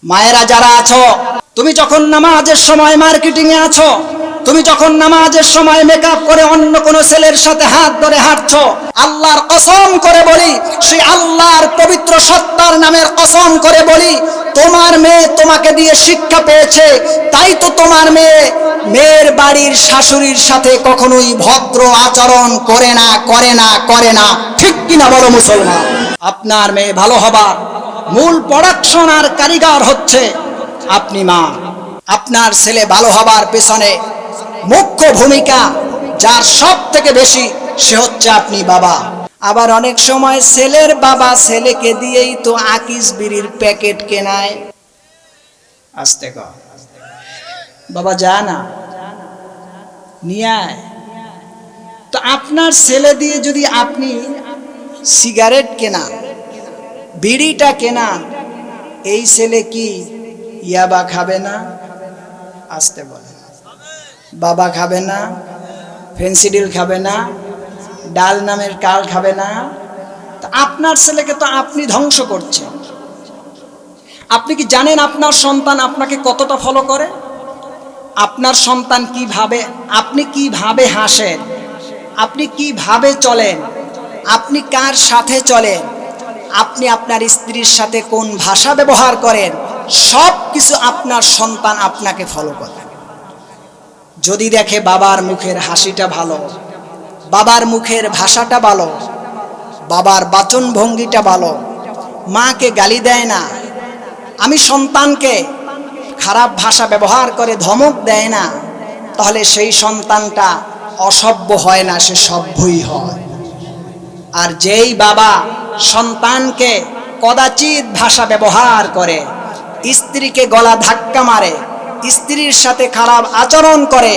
মায়েরা যারা আছো, তুমি যখন নামাজের সময় মার্কেটিং এ আছো, তুমি যখন নামাজের সময় মেকআপ করে অন্য কোন ছেলের সাথে হাত ধরে হাঁটছো, আল্লাহর কসম করে বলি, সেই আল্লাহর পবিত্র সত্তার নামের কসম করে বলি, তোমার মেয়ে তোমাকে দিয়ে শিক্ষা পেয়েছে, তাই তো তোমার মেয়ের বাড়ির শাশুড়ির সাথে কখনোই ভদ্র আচরণ করে না। ঠিক কিনা বলো মুসলমান? আপনার মেয়ে ভালো হবার মূল প্রোডাকশন আর কারিগর হচ্ছে আপনি মা। আপনার ছেলে ভালো হবার পেছনে মুখ্য ভূমিকা যার সব থেকে বেশি, সে হচ্ছে আপনি বাবা। আবার অনেক সময় ছেলের বাবা ছেলেকে দিয়েই তো আকিস বিড়ির প্যাকেট কেনায়। আস্তে কর বাবা, যা না নিয়ে আয়। তো আপনার ছেলে দিয়ে যদি আপনি সিগারেট কেনা, বিড়িটা কেনা, এই ছেলে কি ইয়াবা খাবে না? আসতে বলে বাবা খাবে না, ফেন্সিডিল খাবে না, ডাল নামের কাল খাবে না। তা আপনার ছেলেকে তো আপনি ধ্বংস করছেন। আপনি কি জানেন আপনার সন্তান আপনাকে কতটা ফলো করে? আপনার সন্তান কিভাবে, আপনি কিভাবে হাসেন, আপনি কিভাবে চলেন, আপনি কার সাথে চলেন, আপনি আপনার স্ত্রীর সাথে কোন ভাষা ব্যবহার করেন, সব কিছু আপনার সন্তান আপনাকে ফলো করে। যদি দেখে বাবার মুখের হাসিটা ভালো, বাবার মুখের ভাষাটা ভালো, বাবার বাচন ভঙ্গিটা ভালো, মাকে গালি দেয় না, আমি সন্তানকে খারাপ ভাষা ব্যবহার করে ধমক দেয় না, তাহলে সেই সন্তানটা অসভ্য হয় না, সে সভ্যই হয়। আর যেই বাবা সন্তানকে কদাচিৎ ভাষা ব্যবহার করে, স্ত্রীকে গলা ধাক্কা মারে, স্ত্রীর সাথে খারাপ আচরণ করে,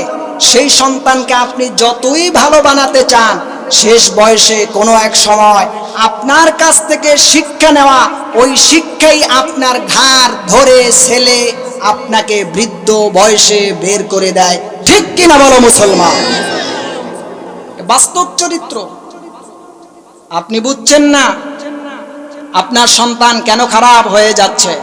সেই সন্তানকে আপনি যতই ভালো বানাতে চান, শেষ বয়সে কোনো এক সময় আপনার কাছ থেকে শিক্ষা নেওয়া ওই শিক্ষাই আপনার ঘাড় ধরে ছেলে আপনাকে বৃদ্ধ বয়সে বের করে দেয়। ঠিক কিনা বলো মুসলমান? বাস্তব চরিত্র। আপনি বুঝছেন না আপনার সন্তান কেন খারাপ হয়ে যাচ্ছে।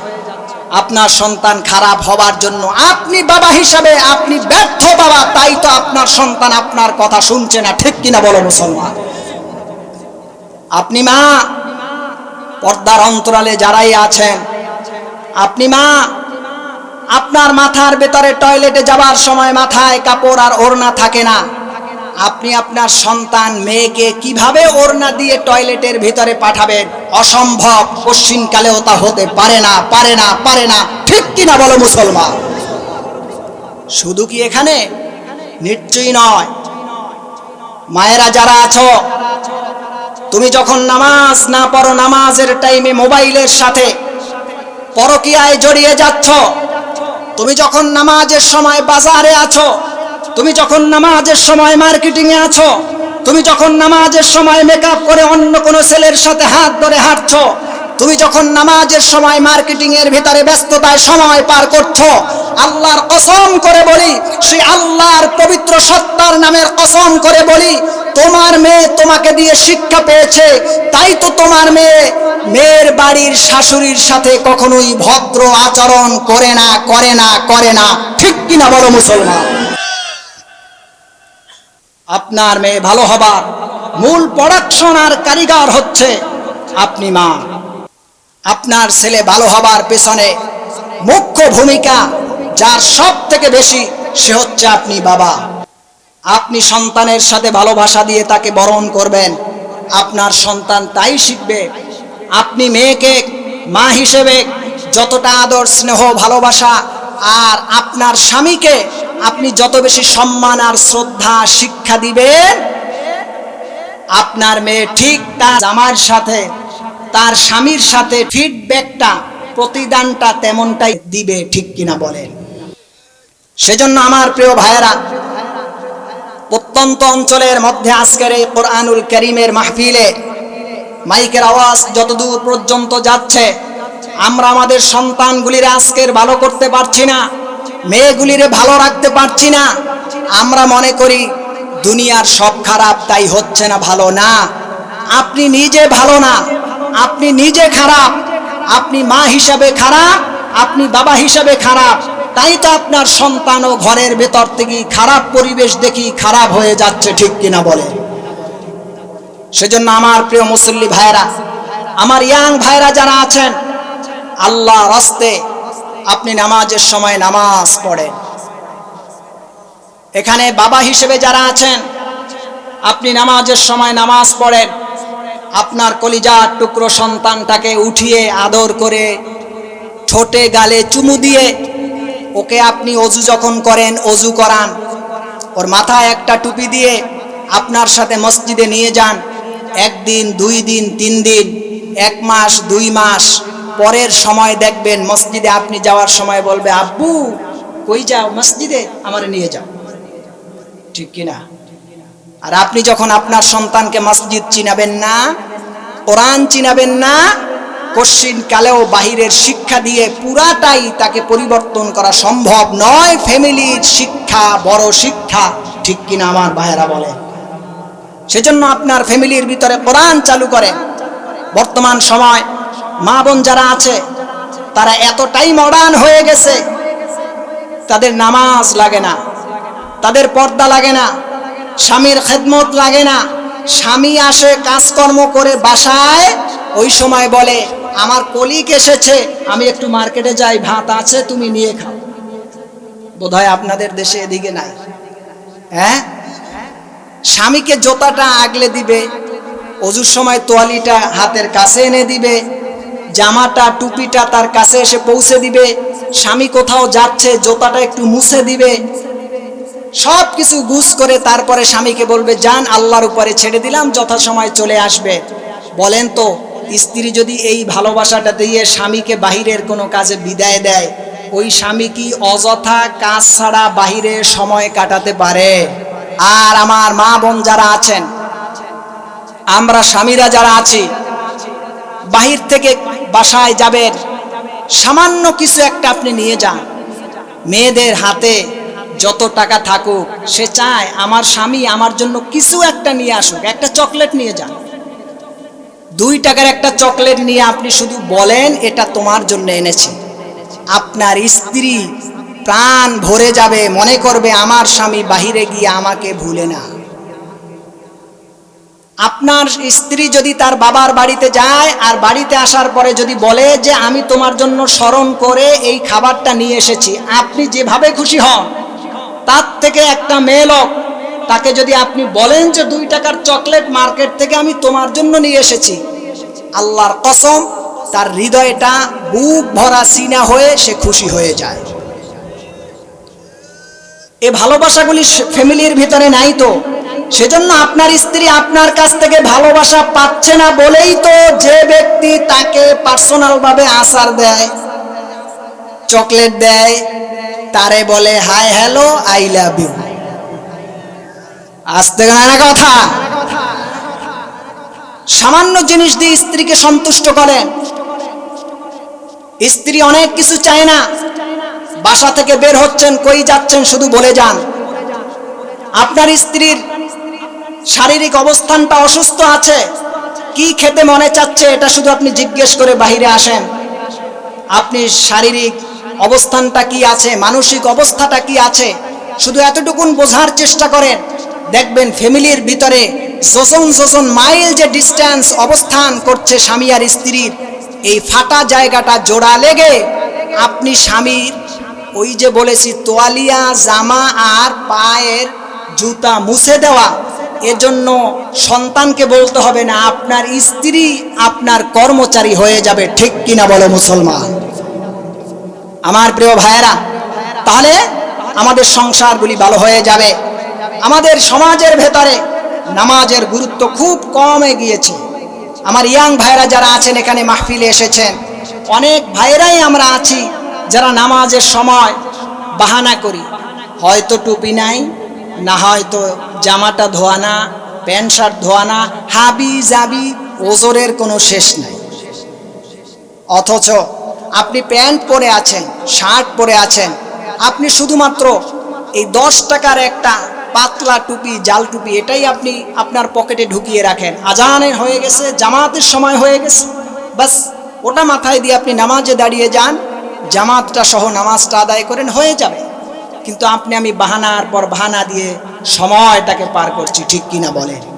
আপনার সন্তান খারাপ হবার জন্য আপনি বাবা হিসাবে আপনি ব্যর্থ বাবা, তাই তো আপনার সন্তান আপনার কথা শুনছে না। ঠিক কিনা বলো মুসলমান? আপনি মা, পর্দার অন্তরালে যারাই আছেন, আপনি মা, আপনার মাথার ভেতরে টয়লেটে যাবার সময় মাথায় কাপড় আর ওড়না থাকে না, আপনি আপনার সন্তান মেয়েকে কিভাবে ওড়না দিয়ে টয়লেটের ভিতরে পাঠাবেন? অসম্ভব, কশ্চিনকালেও তা হতে পারে না। ঠিক কিনা বলো মুসলমান? শুধু কি এখানে? নিশ্চয়ই নয়। মায়েরা যারা আছো, তুমি যখন নামাজ না পড়ো, নামাজের টাইমে মোবাইলের সাথে পরকীয়ায় জড়িয়ে যাচ্ছ, তুমি যখন নামাজের সময় বাজারে আছো, তুমি যখন নামাজের সময় মার্কেটিং এ আছো, তুমি যখন নামাজের সময় মেকআপ করে অন্য কোন ছেলের সাথে হাত ধরে হাঁটছো, তুমি যখন নামাজের সময় মার্কেটিং এর ভিতরে ব্যস্ততায় সময় পার করছো, আল্লাহর কসম করে বলি, সেই আল্লাহর পবিত্র সত্তার নামের কসম করে বলি, তোমার মেয়ে তোমাকে দিয়ে শিক্ষা পেয়েছে, তাই তো তোমার মেয়ের বাড়ির শাশুড়ির সাথে কখনোই ভদ্র আচরণ করে না। ঠিক কিনা বলো মুসলমান? আপনার মেয়ে ভালো হবার মূল প্রোডাকশন আর কারিগর হচ্ছে আপনি মা। আপনার ছেলে ভালো হবার পেছনে মুখ্য ভূমিকা যার সব থেকে বেশি, সে হচ্ছে আপনি বাবা। আপনি সন্তানের সাথে ভালোবাসা দিয়ে তাকে বরণ করবেন, আপনার সন্তান তাই শিখবে। আপনি মেয়েকে মা হিসেবে যতটা আদর, স্নেহ, ভালোবাসা, আর আপনার স্বামীকে আপনি যত বেশি সম্মান আর শ্রদ্ধা শিক্ষা দিবেন, আপনার মেয়ে ঠিক তার জামার সাথে, তার স্বামীর সাথে ফিডব্যাকটা, প্রতিদানটা তেমনটাই দিবে। ঠিক কিনা বলেন? সেজন্য আমার প্রিয় ভাইয়েরা, প্রত্যন্ত অঞ্চলের মধ্যে আজকের এই কোরআনুল কারীমের মাহফিলে মাইকের আওয়াজ যতদূর পর্যন্ত যাচ্ছে, আমরা আমাদের সন্তানগুলির আজকের ভালো করতে পারছি না, মেয়েগুলিরে ভালো রাখতে পারছি না। আমরা মনে করি দুনিয়ার সব খারাপ, তাই হচ্ছে না ভালো। না, আপনি নিজে ভালো না, আপনি নিজে খারাপ, আপনি মা হিসাবে খারাপ, আপনি বাবা হিসেবে খারাপ, তাই তো আপনার সন্তানও ঘরের ভেতর থেকে খারাপ পরিবেশ দেখি খারাপ হয়ে যাচ্ছে, ঠিক কিনা বলে? সেজন্য আমার প্রিয় মুসল্লি ভাইরা, আমার ইয়াং ভাইরা যারা আছেন, আল্লাহর রাস্তে আপনি নামাজের সময় নামাজ পড়েন। এখানে বাবা হিসেবে যারা আছেন, আপনি নামাজের সময় নামাজ পড়েন। আপনার কলিজার টুকরো সন্তানটাকে উঠিয়ে আদর করে ঠোঁটে গালে চুমু দিয়ে ওকে আপনি অজু যখন করেন অজু করান, ওর মাথায় একটা টুপি দিয়ে আপনার সাথে মসজিদে নিয়ে যান। 1 দিন 2 দিন 3 দিন 1 মাস 2 মাস পরের সময় দেখবেন মসজিদে আপনি যাওয়ার সময় বলবে, আব্বু কই যাও? মসজিদে, আমারে নিয়ে যাও, ঠিক কিনা? আর আপনি যখন আপনার সন্তানকে মসজিদ চিনাবেন না, কোরআন চিনাবেন না, কশিন কালেও বাহিরের শিক্ষা দিয়ে পুরাটাই তাকে পরিবর্তন করা সম্ভব নয়। ফ্যামিলির শিক্ষা বড় শিক্ষা, ঠিক কিনা আমার ভাইয়েরা বলে? সেজন্য আপনার ফ্যামিলির ভিতরে কোরআন চালু করে। বর্তমান সময় মা বোন যারা আছে তারা এতটাই মডার্ন হয়ে গেছে, তাদের নামাজ লাগে না, তাদের পর্দা লাগে না, স্বামীর খেদমত লাগে না। স্বামী আসে কাজকর্ম করে বাসায়, ওই সময় বলে আমার কলিগ এসেছে, আমি একটু মার্কেটে যাই, ভাত আছে তুমি নিয়ে খাও। বোধহয় আপনাদের দেশে এদিকে নাই। হ্যাঁ, স্বামীকে জোতাটা আগলে দিবে, অজুর সময় তোয়ালিটা হাতের কাছে এনে দিবে, জামাটা টুপিটা তার কাছে এসে পৌঁছে দিবে। স্বামী কোথাও যাচ্ছে জোতাটা একটু মুছে দিবে, সব কিছু গুছ করে তারপরে স্বামীকে বলবে যান, আল্লাহর উপরে ছেড়ে দিলাম, যথাসময় চলে আসবে। বলেন তো, স্ত্রী যদি এই ভালোবাসাটা দিয়ে স্বামীকে বাহিরের কোনো কাজে বিদায় দেয়, ওই স্বামী কি অযথা কাজ ছাড়া বাহিরে সময় কাটাতে পারে? আর আমার মা বোন যারা আছেন, আমরা স্বামীরা যারা আছি, বাহির থেকে বাসায় যাবেন, সামান্য কিছু একটা আপনি নিয়ে যান। মেয়েদের হাতে যত টাকা থাকুক, সে চায় আমার স্বামী আমার জন্য কিছু একটা নিয়ে আসুক। একটা চকলেট নিয়ে যান, 2 টাকার একটা চকলেট নিয়ে আপনি শুধু বলেন এটা তোমার জন্য এনেছি। আপনার স্ত্রী প্রাণ ভরে যাবে, মনে করবে আমার স্বামী বাহিরে গিয়ে আমাকে ভুলে না। আপনার স্ত্রী যদি তার বাবার বাড়িতে যায় আর বাড়িতে আসার পরে যদি বলে যে আমি তোমার জন্য স্মরণ করে এই খাবারটা নিয়ে এসেছি, আপনি যেভাবে খুশি হন, তার থেকে একটা মেয়ে লোক তাকে যদি আপনি বলেন যে 2 টাকার চকলেট মার্কেট থেকে আমি তোমার জন্য নিয়ে এসেছি, আল্লাহর কসম তার হৃদয়টা বুক ভরা সিনা হয়ে সে খুশি হয়ে যায়। এই ভালোবাসাগুলি ফ্যামিলির ভিতরে নাই তো। সেজন্য আপনার স্ত্রী আপনার কাছ থেকে ভালোবাসা পাচ্ছে না বলেই তো যে ব্যক্তি তাকে পার্সোনাল ভাবে আচার দেয়, চকলেট দেয়, তারে বলে hi hello I love you. আসতে না কথা, সামান্য জিনিস দিয়ে স্ত্রীকে সন্তুষ্ট করেন। স্ত্রী অনেক কিছু চায় না, বাসা থেকে বের হচ্ছেন, কই যাচ্ছেন শুধু বলে যান। আপনার স্ত্রীর শারীরিক অবস্থানটা অসুস্থ আছে, কি খেতে মনে চাচ্ছে এটা শুধু আপনি জিজ্ঞেস করে বাইরে আসেন। আপনি শারীরিক অবস্থানটা কি আছে, মানসিক অবস্থাটা কি আছে, শুধু এতটুকুন বোঝার চেষ্টা করেন। দেখবেন ফ্যামিলির ভিতরে যোজন মাইল যে ডিস্টেন্স অবস্থান করছে স্বামী আর স্ত্রীর, এই ফাটা জায়গাটা জোড়া লেগে আপনি স্বামীর ওই যে বলেছি তোয়ালিয়া জামা আর পায়ের জুতা মুছে দেওয়া, এজন্য সন্তানকে বলতে হবে না, আপনার স্ত্রী আপনার কর্মচারী হয়ে যাবে, ঠিক কিনা বলো মুসলমান? আমার প্রিয় ভাইয়েরা, তাহলে আমাদের সংসারগুলি ভালো হয়ে যাবে। আমাদের সমাজের ভেতরে নামাজের গুরুত্ব খুব কমে গিয়েছে। আমার ইয়াং ভাইরা যারা আছেন এখানে মাহফিলে এসেছেন, অনেক ভাইরাই আমরা আছি যারা নামাজের সময় বাহানা করি, হয়তো টুপি নাই, না হয়তো জামাটা ধোয়া না, প্যান্ট শার্ট ধোয়া না, হাবি জাবি ওজোরের কোনো শেষ নাই। অথচ আপনি প্যান্ট পরে আছেন, শার্ট পরে আছেন, আপনি শুধুমাত্র এই 10 টাকার একটা পাতলা টুপি, জাল টুপি, এটাই আপনি আপনার পকেটে ঢুকিয়ে রাখেন। আজানে হয়ে গেছে, জামাতের সময় হয়ে গেছে, বাস ওটা মাথায় দিয়ে আপনি নামাজে দাঁড়িয়ে যান, জামাতটা সহ নামাজটা আদায় করেন, হয়ে যাবে। কিন্তু আপনি আমি বাহানার পর বাহানা দিয়ে সময়টাকে পার করছি, ঠিক কিনা বলেন?